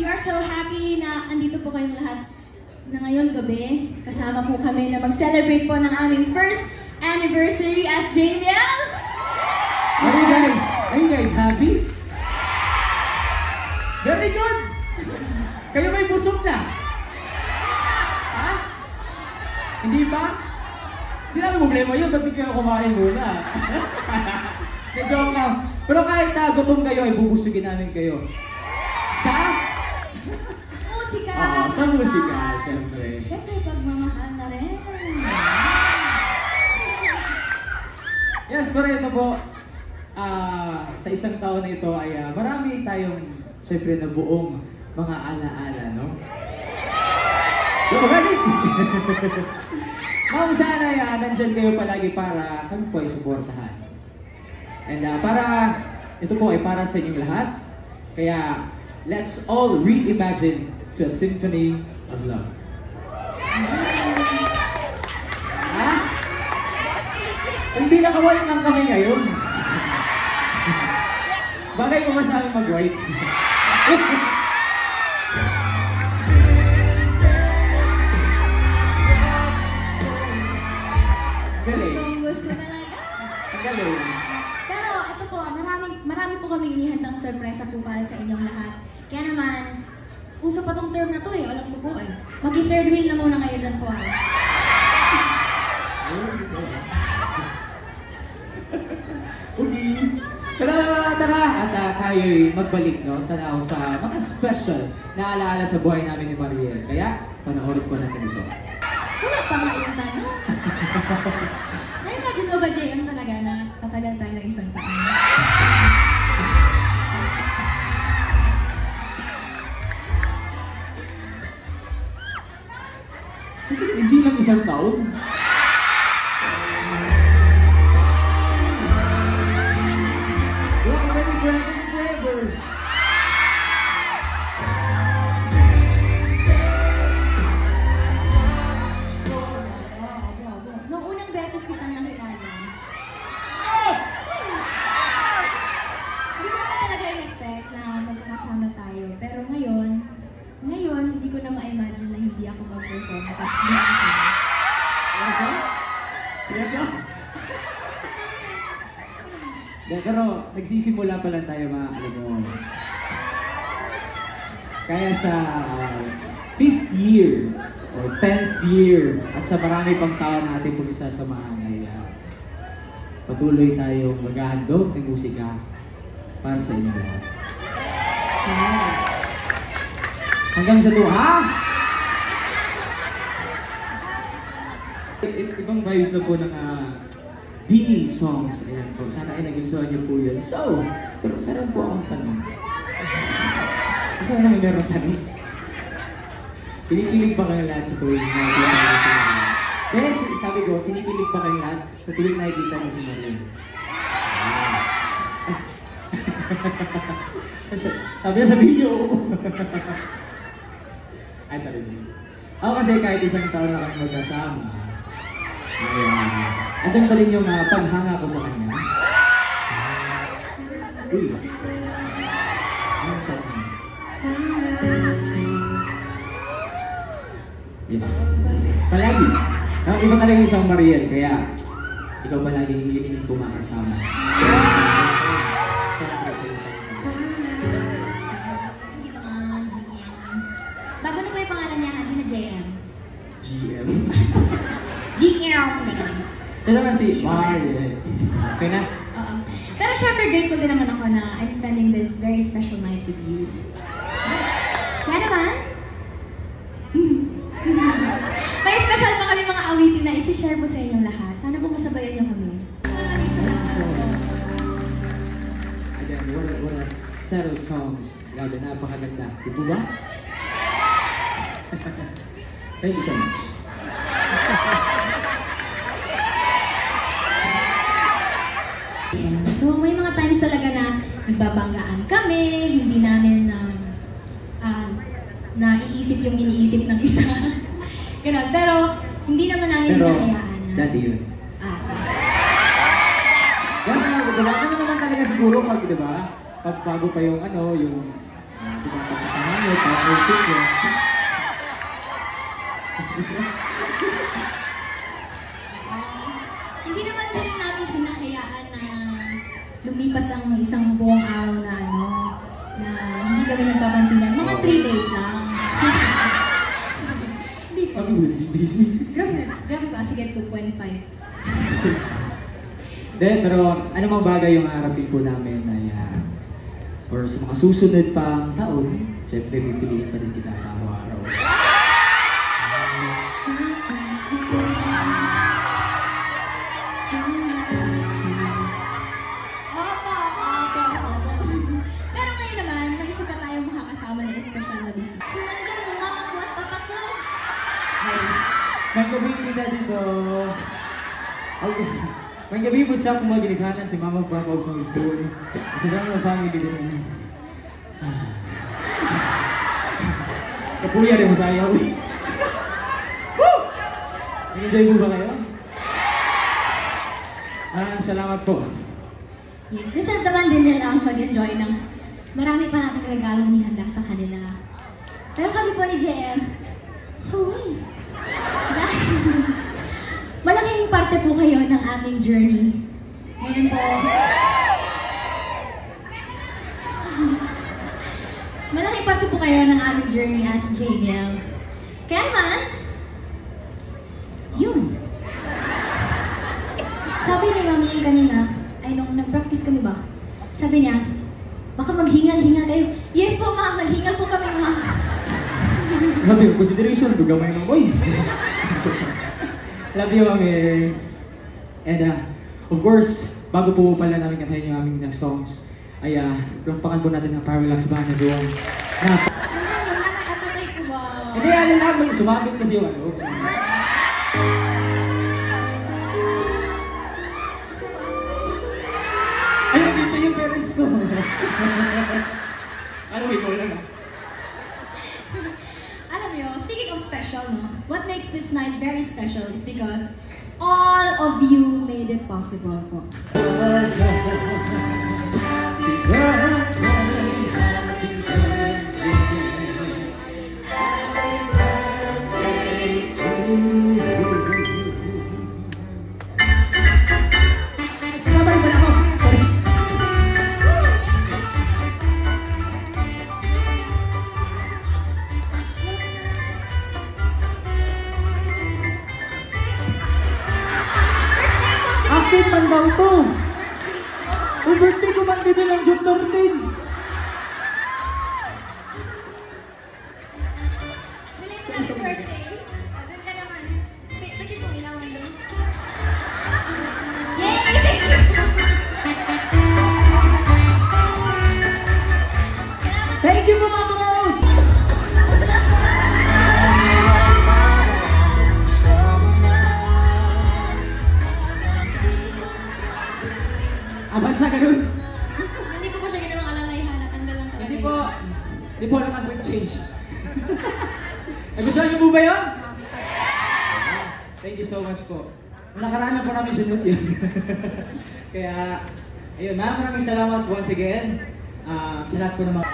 are so happy na andito po kayong lahat na ngayon gabi. Kasama po kami na mag-celebrate po ng aming first anniversary as JML. Are you guys happy? Very good! Kayo may busog na? Ha? Hindi pa? Hindi namin problema yun, ba't di kayo kumain muna? Joke lang. Pero kahit na gutom kayo, ay bubusugin namin kayo. Sa? Musika! Sa musika, syempre. Syempre, pagmamahal na rin. Yes, pero ito po, sa isang taon na ito ay marami tayong syempre na buong mga alaala, no? So, ready? Ma'am, sana nandyan kayo palagi para kami po ay suportahan. And para, ito po ay para sa inyong lahat. Kaya, let's all reimagine to a symphony of love. Ha? Hindi nakawalan lang kami ngayon. Bagay ko ba sa amin mag-write? Gusto talaga. Ang galing. Pero ito po, marami po kami inihandang sorpresa po para sa inyong lahat. Kaya naman, uso pa tong term na to eh, alam ko po eh. Mag-third wheel na muna kayo dyan po ah. Okay. Tara! At tayo'y magbalik, no? Tanaw sa mga special na alaala sa buhay namin ni Mariel. Kaya, panoorin po natin ito. Wala pa nga yung tanong. Na-imagine mo ba, JM, talaga na tatagal tayo ng isang taon? Hindi lang isang taon. We're ready forever. Noong unang beses kitang nakilala, hindi ko naman talaga in-expect na magkakasama tayo. Pero ngayon, hindi ko na ma-imagine na hindi ako mag-perform at hindi ako kasama. Seryoso? Pero nagsisimula pa lang tayo mga alam mo. Kaya sa 5th year or 10th year at sa marami pang taon na ating pumisasamahan ay patuloy tayong maghahandog ng musika para sa inyo lahat. Hanggang sa ha? Ibang vibes na po ng Bini songs. Ayan po. Sana ay nagustuhan niyo po yun. So, pero meron po akong tanong. Ako na meron tanong. Kinikilig ba kayo lahat sa tuwing nakikita mo si Mariel? Yes, sabi ko, kinikilig ba kayo lahat sa tuwing nakikita mo si Mariel? Sabi niya sa video. Ay, sabi niya. Ako kasi kahit isang taon na kami magkasama, andun pa rin yung paghanga ko sa kanya. Uy. Ano sa kanya? Yes. Palagi. Iba talaga isang Mariel, kaya ikaw palagi hiling kumakasama. Hindi naman, GM. Bago na ko yung pangalan niya, hindi na JM. GM. GM, gano'n. Kaya naman si Mariel. Okay na? Pero syempre, grateful din naman ako na I'm spending this very special night with you. Kaya naman, may special pa kami mga awitin na isi-share po sa inyong lahat. Sana po masabayan niyo kami. Maraming salamat. Again, what a set of songs. Grabe, napakaganda. Di po ba? Thank you so much. So, may mga times talaga na nagbabanggaan kami, hindi namin naiisip yung iniisip ng isa. Ganun. Pero, hindi naman namin hinahayaan na. Dati yun. Sige. Diba? Ano naman talaga siguro pag, diba? Pag bago pa yung yung diba, pagsasama niyo, partnership niyo. Hindi naman din namin hinahayaan na lumipas ang isang buong araw na na hindi kami nagpapansinan. Mga 3 days lang. Hindi po. Ano ba, 3 days? Grabe ba? Sige, 2.5. Hindi, pero ano mang bagay yung harapin po namin ay or sa mga susunod pang taon, syempre pipiliin pa din kita sa araw-araw. Pero ngayon naman, may isa pa tayong makakasama na espesyal na bisita. Kung nandiyan yung mama ko at papa ko. May gabi kita dito. Okay. May gabi po sa akong mga ginikanan si Mama Papa o sa gusto. Kasi lang mga family dito na. Kapuya rin mo sa ayaw. Nag-enjoy mo ba kayo? Maraming salamat po. Yes, deserve naman din nila ang pag-enjoy ng marami pa nating regalo ni handa sa kanila. Pero kami po ni JM, huy! Dahil malaking parte po kayo ng aming journey. Ngayon po, malaking parte po kayo ng aming journey as JBL. Kaya naman, yun. Sabi ni Mami yung kanina, ay nung nag-practice kami ba, sabi niya, baka maghingal-hingal kayo. Yes po ma'am, naghingal po kami ma'am. Grabe yung consideration, dugamay ng boy. Love you, Mami. And of course, bago po pala namin kantahin yung aming next songs, ay rockpakan po natin ang Parallax Band na doon. Ano yun? Nakakatay ko ba? Hindi, ano lang, sumabit kasi yung ano. Ayun, dito yung parents ko. Ano, ikaw lang Alam mo, speaking of special, no? What makes this night very special is because all of you made it possible po. Active man daw to. Birthday ko man dito ng June 13. Bili mo natin birthday. Doon ka naman. Pwede pong ilawan doon. Yay! Thank you, Mama Rose! Abas na ganun. Hindi ko pa siya ginawang alalayhan. Natanggal lang talaga. Hindi po naka-quick change. Nagustuhan niyo po ba yun? Thank you so much po. Nakaraan na po namin sinunod yun. Kaya, ayun, maraming salamat once again. Sa lahat po naman.